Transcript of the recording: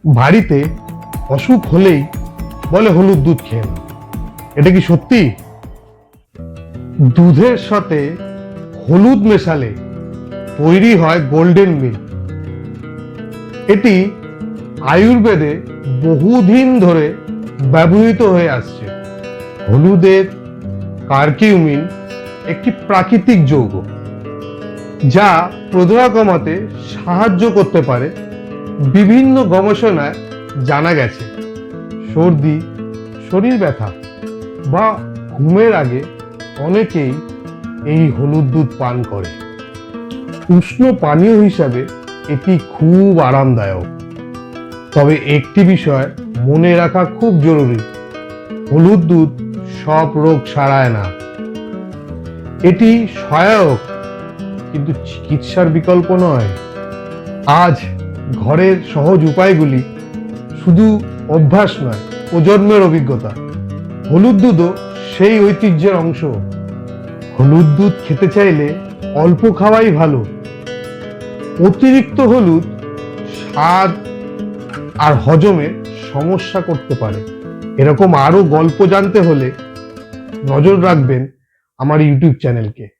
বাড়িতে অসুখ হলেই বলে হলুদ দুধ খেয়ে নাও। এটা কি সত্যি? দুধের সাথে হলুদ মেশালে তৈরি হয় গোল্ডেন মিল্ক। এটি আয়ুর্বেদে বহুদিন ধরে ব্যবহৃত হয়ে আসছে। হলুদের কারকিউমিন একটি প্রাকৃতিক যৌগ যা প্রদাহ কমাতে সাহায্য করতে পারে। বিভিন্ন গবেষণায় জানা গেছে সর্দি, শরীর ব্যথা বা ঘুমের আগে অনেকেই এই হলুদ দুধ পান করে। উষ্ণ পানীয় হিসাবে এটি খুব আরামদায়ক। তবে একটি বিষয় মনে রাখা খুব জরুরি, হলুদ দুধ সব রোগ সারায় না। এটি সহায়ক কিন্তু চিকিৎসার বিকল্প নয়। আজ ঘরের সহজ উপায়গুলি শুধু অভ্যাস নয়, প্রজন্মের অভিজ্ঞতা। হলুদ দুধও সেই ঐতিহ্যের অংশ। হলুদ দুধ খেতে চাইলে অল্প খাওয়াই ভালো। অতিরিক্ত হলুদ স্বাদ আর হজমে সমস্যা করতে পারে। এরকম আরো গল্প জানতে হলে নজর রাখবেন আমার ইউটিউব চ্যানেলকে।